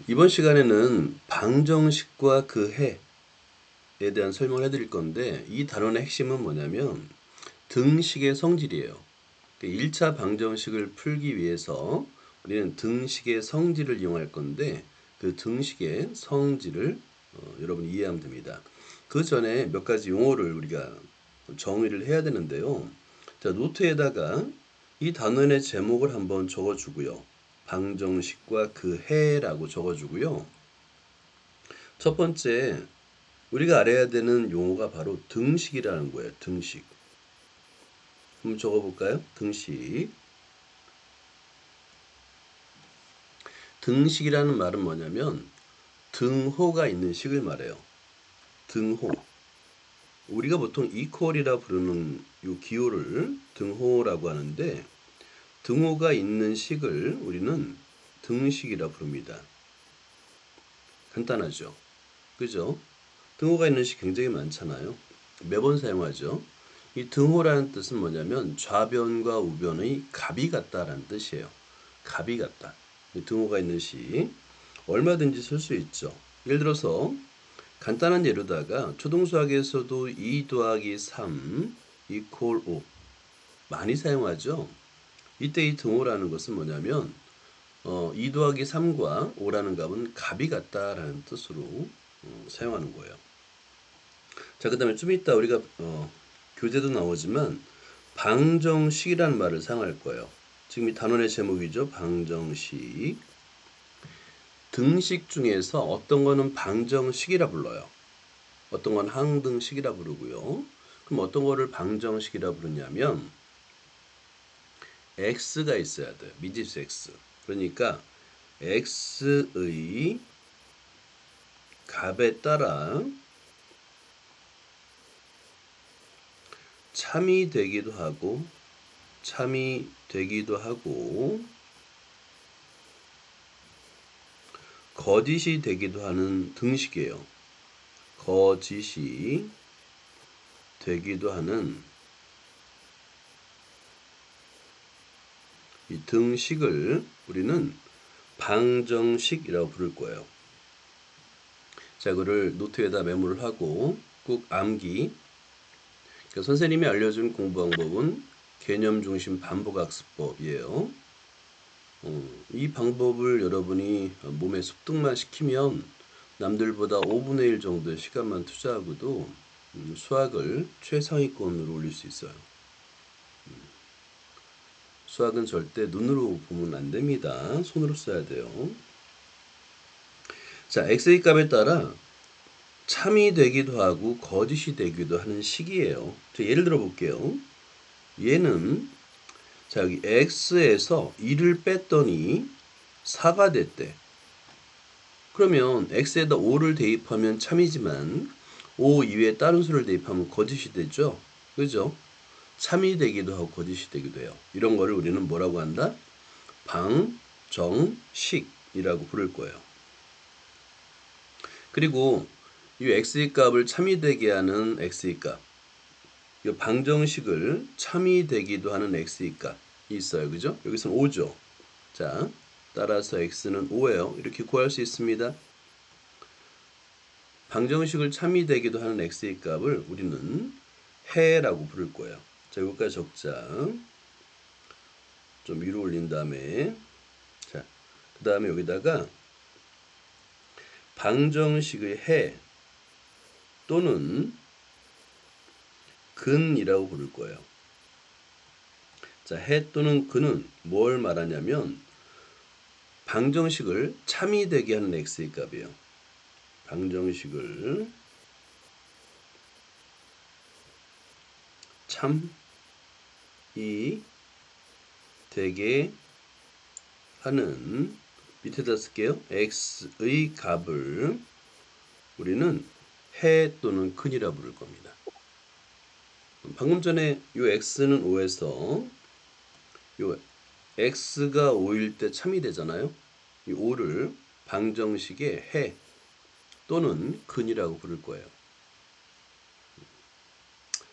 이번 시간에는 방정식과 그 해에 대한 설명을 해드릴 건데 이 단원의 핵심은 뭐냐면 등식의 성질이에요. 1차 방정식을 풀기 위해서 우리는 등식의 성질을 이용할 건데 그 등식의 성질을 여러분 이해하면 됩니다. 그 전에 몇 가지 용어를 우리가 정의를 해야 되는데요. 자, 노트에다가 이 단원의 제목을 한번 적어주고요. 방정식과 그 해라고 적어주고요. 첫 번째, 우리가 알아야 되는 용어가 바로 등식이라는 거예요. 등식. 한번 적어볼까요? 등식. 등식이라는 말은 뭐냐면 등호가 있는 식을 말해요. 등호. 우리가 보통 이퀄이라 부르는 이 기호를 등호라고 하는데 등호가 있는 식을 우리는 등식이라 부릅니다. 간단하죠? 그죠? 등호가 있는 식 굉장히 많잖아요. 매번 사용하죠. 이 등호라는 뜻은 뭐냐면 좌변과 우변의 값이 같다라는 뜻이에요. 값이 같다. 등호가 있는 식 얼마든지 쓸 수 있죠. 예를 들어서 간단한 예로다가 초등수학에서도 2 더하기 3 이퀄 5 많이 사용하죠. 이때 이 등호라는 것은 뭐냐면 2 더하기 3과 5라는 값은 값이 같다라는 뜻으로 사용하는 거예요. 자, 그 다음에 좀 이따 우리가 교재도 나오지만 방정식이라는 말을 사용할 거예요. 지금 이 단원의 제목이죠. 방정식. 등식 중에서 어떤 거는 방정식이라 불러요. 어떤 건 항등식이라 부르고요. 그럼 어떤 거를 방정식이라 부르냐면 x가 있어야 돼요. 미지수 x. 그러니까 x의 값에 따라 참이 되기도 하고 거짓이 되기도 하는 등식이에요. 거짓이 되기도 하는 이 등식을 우리는 방정식이라고 부를 거예요. 자, 그거를 노트에다 메모를 하고 꼭 암기. 그러니까 선생님이 알려준 공부 방법은 개념 중심 반복학습법이에요. 이 방법을 여러분이 몸에 습득만 시키면 남들보다 5분의 1 정도의 시간만 투자하고도 수학을 최상위권으로 올릴 수 있어요. 수학은 절대 눈으로 보면 안 됩니다. 손으로 써야 돼요. 자, x의 값에 따라 참이 되기도 하고 거짓이 되기도 하는 식이에요. 예를 들어 볼게요. 얘는 자, 여기 x에서 1을 뺐더니 4가 됐대. 그러면 x에다 5를 대입하면 참이지만 5 이외에 다른 수를 대입하면 거짓이 되죠. 그죠? 참이 되기도 하고 거짓이 되기도 해요. 이런 거를 우리는 뭐라고 한다? 방정식이라고 부를 거예요. 그리고 이 x의 값을 참이 되게 하는 x의 값, 이 방정식을 참이 되기도 하는 x의 값이 있어요. 그죠? 여기서는 5죠. 자, 따라서 x는 5예요. 이렇게 구할 수 있습니다. 방정식을 참이 되기도 하는 x의 값을 우리는 해라고 부를 거예요. 자, 여기까지 적자. 좀 위로 올린 다음에 자, 그 다음에 여기다가 방정식의 해 또는 근이라고 부를 거예요. 자, 해 또는 근은 뭘 말하냐면 방정식을 참이 되게 하는 x의 값이에요. 방정식을 참이 되게 하는 밑에다 쓸게요. x의 값을 우리는 해 또는 근이라 부를 겁니다. 방금 전에 이 x는 5에서 이 x가 5일 때 참이 되잖아요. 이 5를 방정식의 해 또는 근이라고 부를 거예요.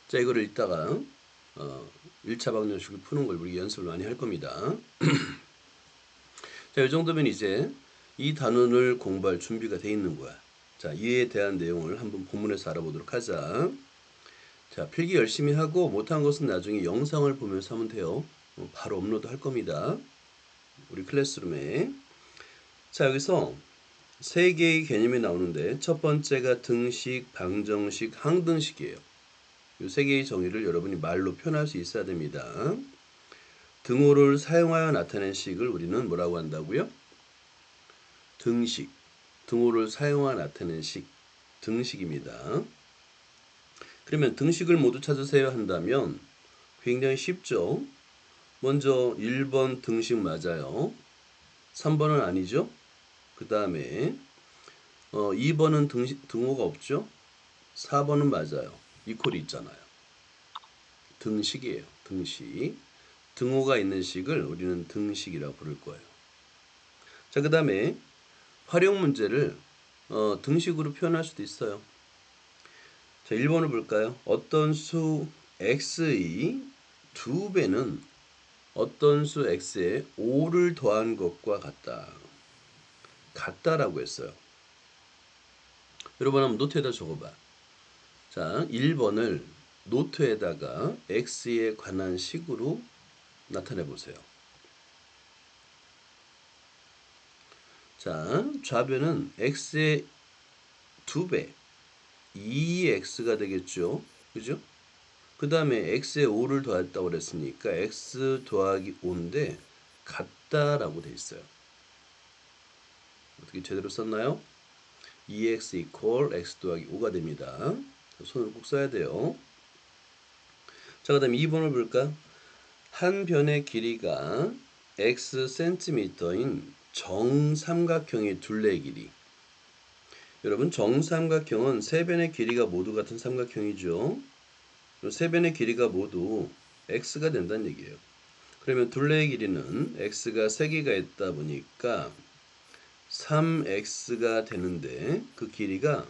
자, 이거를 이따가 1차 방정식을 푸는 걸 우리 연습을 많이 할 겁니다. 자, 이 정도면 이제 이 단원을 공부할 준비가 돼 있는 거야. 자, 이에 대한 내용을 한번 본문에서 알아보도록 하자. 자, 필기 열심히 하고 못한 것은 나중에 영상을 보면서 하면 돼요. 바로 업로드 할 겁니다. 우리 클래스룸에. 자, 여기서 세 개의 개념이 나오는데 첫 번째가 등식, 방정식, 항등식이에요. 이 세 개의 정의를 여러분이 말로 표현할 수 있어야 됩니다. 등호를 사용하여 나타낸 식을 우리는 뭐라고 한다고요? 등식. 등호를 사용하여 나타낸 식, 등식입니다. 그러면 등식을 모두 찾으세요 한다면 굉장히 쉽죠. 먼저 1번 등식 맞아요. 3번은 아니죠. 그 다음에 2번은 등호가 없죠. 4번은 맞아요. 이퀄이 있잖아요. 등식이에요. 등식. 등호가 있는 식을 우리는 등식이라고 부를 거예요. 자, 그 다음에 활용 문제를 등식으로 표현할 수도 있어요. 자, 1번을 볼까요? 어떤 수 x의 2배는 어떤 수 x에 5를 더한 것과 같다. 같다라고 했어요. 여러분 한번 노트에다 적어봐. 자, 1번을 노트에다가 x에 관한 식으로 나타내 보세요. 자, 좌변은 x의 2배, 2x가 되겠죠. 그죠? 그 다음에 x에 5를 더했다고 그랬으니까 x 더하기 5인데 같다라고 돼 있어요. 어떻게 제대로 썼나요? 2x equal x 더하기 5가 됩니다. 손을 꼭 써야 돼요. 자, 그 다음에 2번을 볼까? 한 변의 길이가 x cm인 정삼각형의 둘레의 길이. 여러분, 정삼각형은 세 변의 길이가 모두 같은 삼각형이죠. 세 변의 길이가 모두 x가 된다는 얘기예요. 그러면 둘레의 길이는 x가 3개가 있다 보니까 3x가 되는데 그 길이가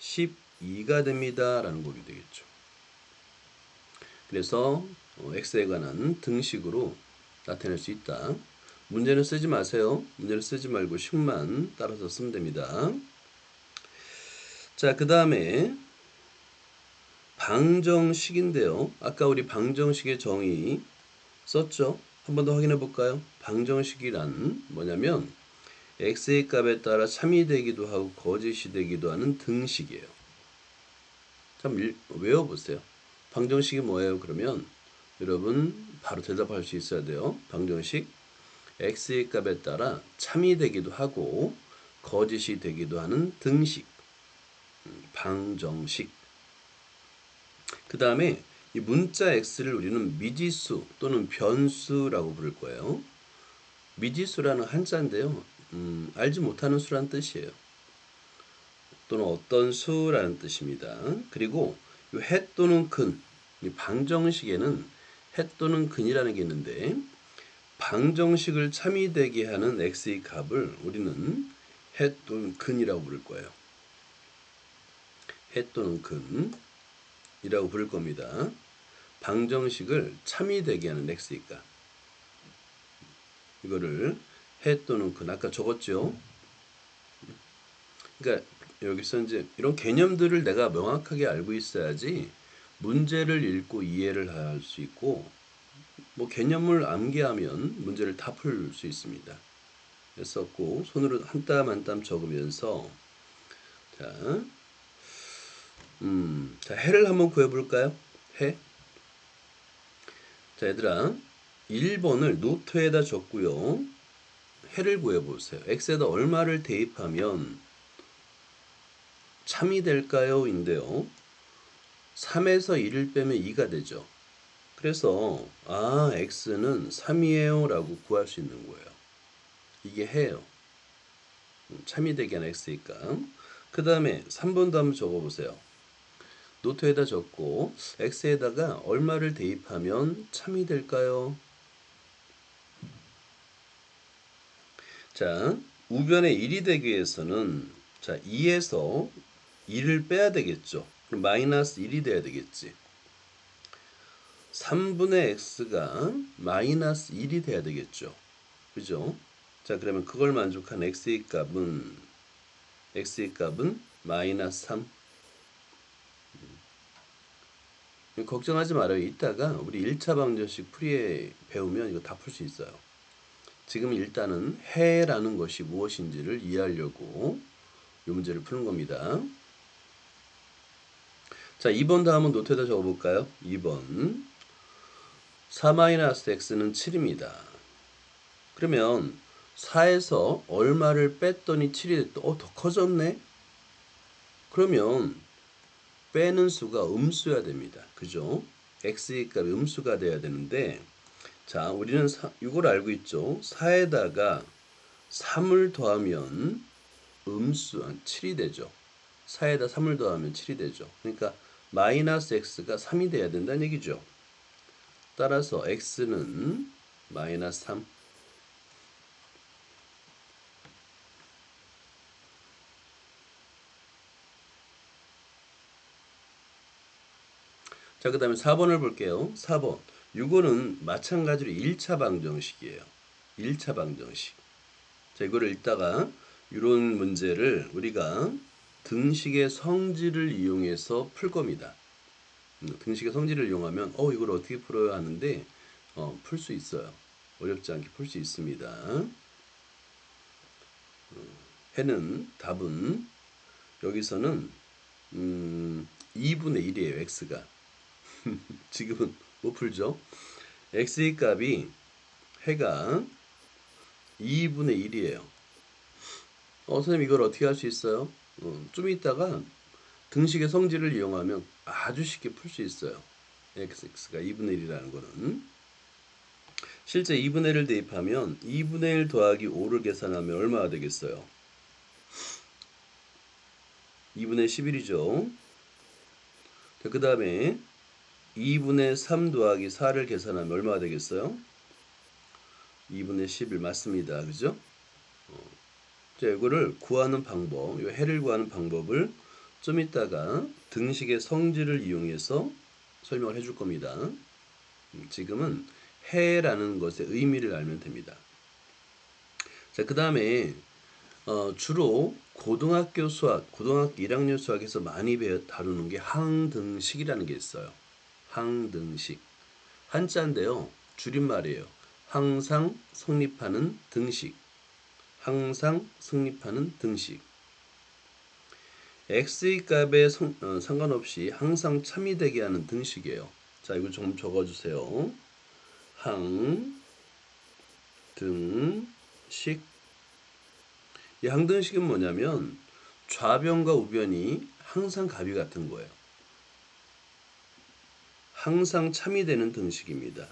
12가 됩니다 라는 거게 되겠죠. 그래서 x에 관한 등식으로 나타낼 수 있다. 문제는 쓰지 마세요. 문제는 쓰지 말고 식만 따라서 쓰면 됩니다. 자, 그 다음에 방정식인데요. 아까 우리 방정식의 정의 썼죠? 한 번 더 확인해 볼까요? 방정식이란 뭐냐면 x의 값에 따라 참이 되기도 하고 거짓이 되기도 하는 등식이에요. 참 외워보세요. 방정식이 뭐예요? 그러면 여러분 바로 대답할 수 있어야 돼요. 방정식 x의 값에 따라 참이 되기도 하고 거짓이 되기도 하는 등식. 방정식. 그 다음에 이 문자 x를 우리는 미지수 또는 변수라고 부를 거예요. 미지수라는 한자인데요. 알지 못하는 수란 뜻이에요. 또는 어떤 수라는 뜻입니다. 그리고 이 해 또는 근, 이 방정식에는 해 또는 근이라는 게 있는데 방정식을 참이되게 하는 x의 값을 우리는 해 또는 근이라고 부를 거예요. 해 또는 근이라고 부를 겁니다. 방정식을 참이되게 하는 x의 값. 이거를 해 또는 근 아까 적었죠. 그러니까 여기서 이제 이런 개념들을 내가 명확하게 알고 있어야지 문제를 읽고 이해를 할 수 있고 뭐 개념을 암기하면 문제를 다 풀 수 있습니다. 그래서 꼭 손으로 한 땀 한 땀 적으면서 자, 자 해를 한번 구해볼까요? 해. 자, 얘들아 1번을 노트에다 적고요. 해를 구해보세요. x에다 얼마를 대입하면 참이 될까요? 인데요. 3에서 1을 빼면 2가 되죠. 그래서 x는 3이에요 라고 구할 수 있는 거예요. 이게 해요. 참이 되게 한 x니까. 그 다음에 3번도 한번 적어보세요. 노트에다 적고 x에다가 얼마를 대입하면 참이 될까요? 자, 우변에 1이 되기 위해서는 자 2에서 1을 빼야 되겠죠. 그럼 마이너스 1이 돼야 되겠지. 3분의 x가 마이너스 1이 돼야 되겠죠. 그죠? 자, 그러면 그걸 만족한 x의 값은 마이너스 3. 걱정하지 말아요. 이따가 우리 1차 방정식 풀이에 배우면 이거 다 풀 수 있어요. 지금 일단은 해라는 것이 무엇인지를 이해하려고 이 문제를 푸는 겁니다. 자, 2번 다음은 노트에다 적어볼까요? 2번 4-x는 7입니다. 그러면 4에서 얼마를 뺐더니 7이 됐다. 더 커졌네? 그러면 빼는 수가 음수여야 됩니다. 그죠? x의 값이 음수가 돼야 되는데, 자, 우리는 이걸 알고 있죠? 4에다가 3을 더하면 음수 7이 되죠. 4에다 3을 더하면 7이 되죠. 그러니까 마이너스 x가 3이 돼야 된다는 얘기죠. 따라서 x는 마이너스 3. 자, 그 다음에 4번을 볼게요. 4번. 이거는 마찬가지로 1차 방정식이에요. 1차 방정식. 자, 이거를 읽다가 이런 문제를 우리가 등식의 성질을 이용해서 풀 겁니다. 등식의 성질을 이용하면 이걸 어떻게 풀어야 하는데 풀 수 있어요. 어렵지 않게 풀 수 있습니다. 해는 답은 여기서는 2분의 1이에요. x가. 지금은 못 풀죠. x의 값이 해가 2분의 1이에요. 선생님 이걸 어떻게 할 수 있어요? 좀 이따가 등식의 성질을 이용하면 아주 쉽게 풀 수 있어요. x가 2분의 1이라는 거는. 실제 2분의 1을 대입하면 2분의 1 더하기 5를 계산하면 얼마가 되겠어요? 2분의 11이죠. 그 다음에 2분의 3 더하기 4를 계산하면 얼마가 되겠어요? 2분의 11 맞습니다. 그죠? 자, 이거를 구하는 방법, 이 해를 구하는 방법을 좀 이따가 등식의 성질을 이용해서 설명을 해줄 겁니다. 지금은 해라는 것의 의미를 알면 됩니다. 자, 그 다음에 주로 고등학교 1학년 수학에서 많이 다루는 게 항등식이라는 게 있어요. 항등식. 한자인데요. 줄임말이에요. 항상 성립하는 등식. 항상 성립하는 등식. x의 값에 상관없이 항상 참이 되게 하는 등식이에요. 자, 이거 좀 적어주세요. 항등식. 이 항등식은 뭐냐면 좌변과 우변이 항상 값이 같은 거예요. 항상 참이 되는 등식입니다.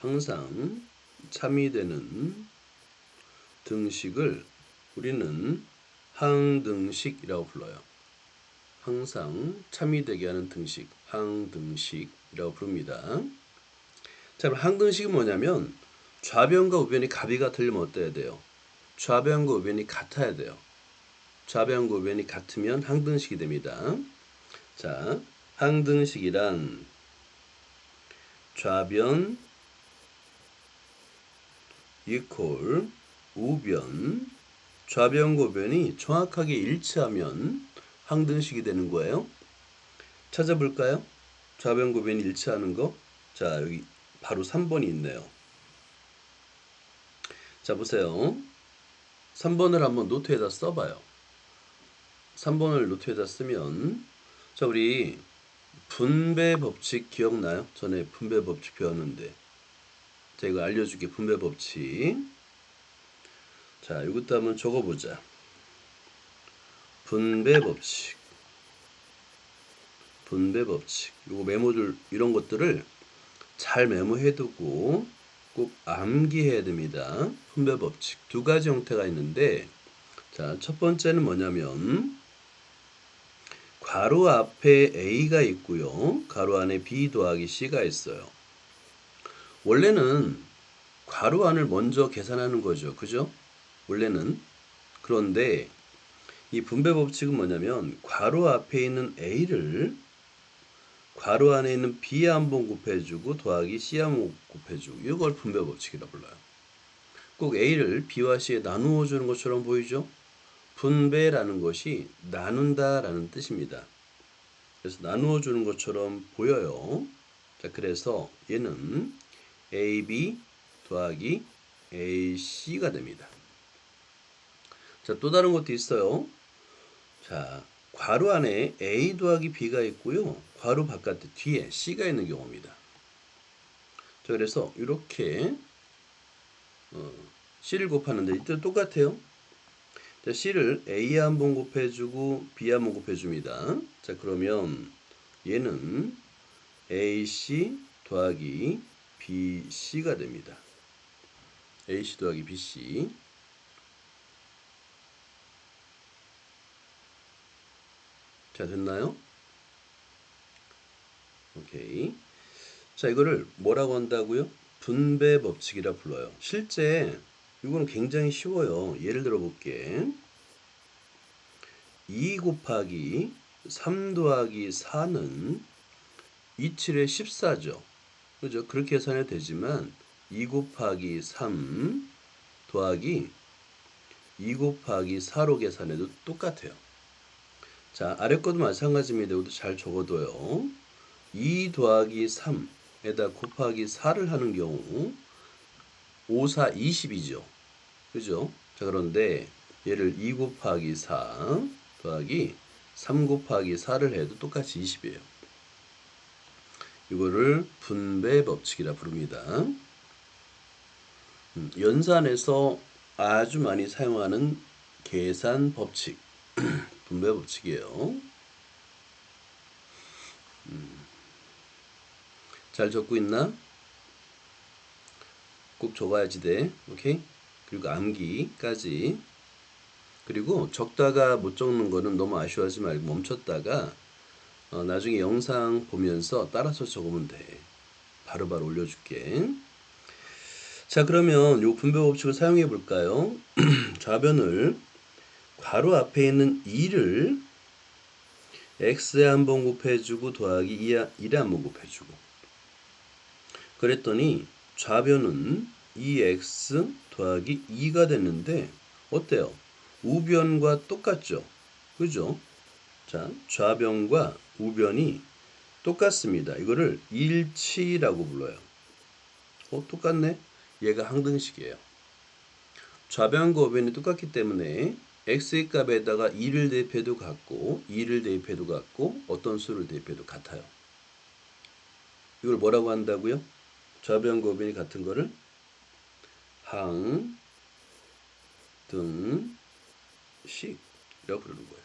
항상 참이 되는 등식을 우리는 항등식이라고 불러요. 항상 참이 되게 하는 등식, 항등식이라고 부릅니다. 자, 그럼 항등식은 뭐냐면 좌변과 우변이 값이 같으려면 어때야 돼요? 좌변과 우변이 같아야 돼요. 좌변과 우변이 같으면 항등식이 됩니다. 자, 항등식이란 좌변 이퀄 우변, 좌변과 우변이 정확하게 일치하면 항등식이 되는 거예요. 찾아볼까요? 좌변과 우변이 일치하는 거. 자, 여기 바로 3번이 있네요. 자, 보세요. 3번을 한번 노트에다 써봐요. 3번을 노트에다 쓰면, 자, 우리 분배 법칙 기억나요? 전에 분배 법칙 배웠는데. 자, 이거 알려줄게. 분배 법칙. 자, 이것도 한번 적어보자. 분배 법칙. 분배 법칙. 요거 메모들, 이런 것들을 잘 메모해두고 꼭 암기해야 됩니다. 분배 법칙. 두 가지 형태가 있는데, 자, 첫 번째는 뭐냐면, 괄호 앞에 A가 있고요. 괄호 안에 B 더하기 C가 있어요. 원래는 괄호 안을 먼저 계산하는 거죠. 그죠? 원래는. 그런데 이 분배 법칙은 뭐냐면 괄호 앞에 있는 A를 괄호 안에 있는 b 한 번 곱해주고 더하기 c 한 번 곱해주고 이걸 분배 법칙이라 불러요. 꼭 a를 b와 c에 나누어 주는 것처럼 보이죠? 분배라는 것이 나눈다라는 뜻입니다. 그래서 나누어 주는 것처럼 보여요. 자, 그래서 얘는 AB 더하기 AC가 됩니다. 자, 또 다른 것도 있어요. 자, 괄호 안에 A 더하기 B가 있고요. 괄호 바깥에 뒤에 C가 있는 경우입니다. 자, 그래서 이렇게 C를 곱하는데 이때 똑같아요. 자, C를 A 한 번 곱해주고 B 한 번 곱해줍니다. 자, 그러면 얘는 AC 더하기 BC가 됩니다. AC 더하기 BC. 자, 됐나요? 오케이. 자, 이거를 뭐라고 한다고요? 분배 법칙이라 불러요. 실제 이거는 굉장히 쉬워요. 예를 들어 볼게. 2 곱하기 3 더하기 4는 27에 14죠. 그죠? 그렇게 계산해도 되지만 2 곱하기 3 더하기 2 곱하기 4로 계산해도 똑같아요. 자, 아래 것도 마찬가지입니다. 이것도 잘 적어둬요. 2 더하기 3에다 곱하기 4를 하는 경우 5, 4, 20이죠. 그죠? 자, 그런데 얘를 2 곱하기 4 더하기 3 곱하기 4를 해도 똑같이 20이에요. 이거를 분배 법칙이라 부릅니다. 연산에서 아주 많이 사용하는 계산 법칙, 분배 법칙이에요. 잘 적고 있나? 꼭 적어야지 돼. 오케이? 그리고 암기까지. 그리고 적다가 못 적는 거는 너무 아쉬워하지 말고 멈췄다가 나중에 영상 보면서 따라서 적으면 돼. 바로바로 올려줄게. 자, 그러면 요 분배 법칙을 사용해 볼까요? 좌변을 괄호 앞에 있는 2를 x에 한번 곱해주고 더하기 2에 한번 곱해주고 그랬더니 좌변은 2x 더하기 2가 됐는데 어때요? 우변과 똑같죠? 그죠? 자, 좌변과 우변이 똑같습니다. 이거를 일치라고 불러요. 똑같네? 얘가 항등식이에요. 좌변과 우변이 똑같기 때문에 x의 값에다가 2를 대입해도 같고 2를 대입해도 같고 어떤 수를 대입해도 같아요. 이걸 뭐라고 한다고요? 좌변과 우변이 같은 거를 항등식이라고 부르는 거예요.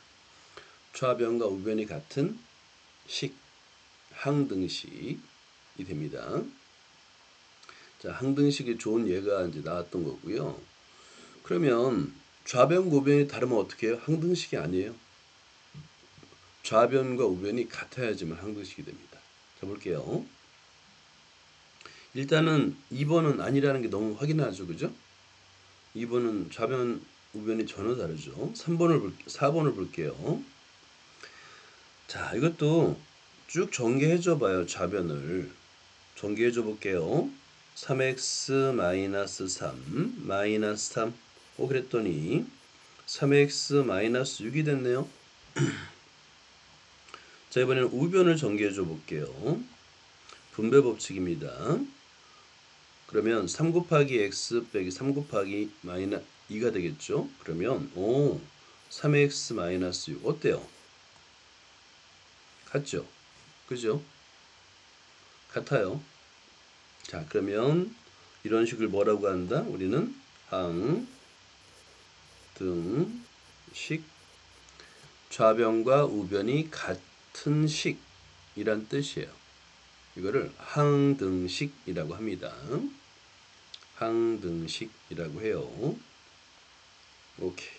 좌변과 우변이 같은 식, 항등식이 됩니다. 자, 항등식이 좋은 예가 이제 나왔던 거고요. 그러면 좌변과 우변이 다르면 어떻게 해요? 항등식이 아니에요. 좌변과 우변이 같아야지만 항등식이 됩니다. 자, 볼게요. 일단은 2번은 아니라는 게 너무 확인하죠. 그죠? 2번은 좌변, 우변이 전혀 다르죠. 4번을 볼게요. 자, 이것도 쭉 전개해줘 봐요. 좌변을. 전개해줘 볼게요. 3x 마이너스 3 마이너스 3 그랬더니 3x 마이너스 6이 됐네요. 자, 이번에는 우변을 전개해줘 볼게요. 분배 법칙입니다. 그러면 3 곱하기 x 빼기 3 곱하기 마이너스 2가 되겠죠. 그러면 3x 마이너스 6 어때요? 같죠? 그죠? 같아요. 자, 그러면 이런 식을 뭐라고 한다? 우리는 항등식, 좌변과 우변이 같은 식이란 뜻이에요. 이거를 항등식이라고 합니다. 항등식이라고 해요. 오케이.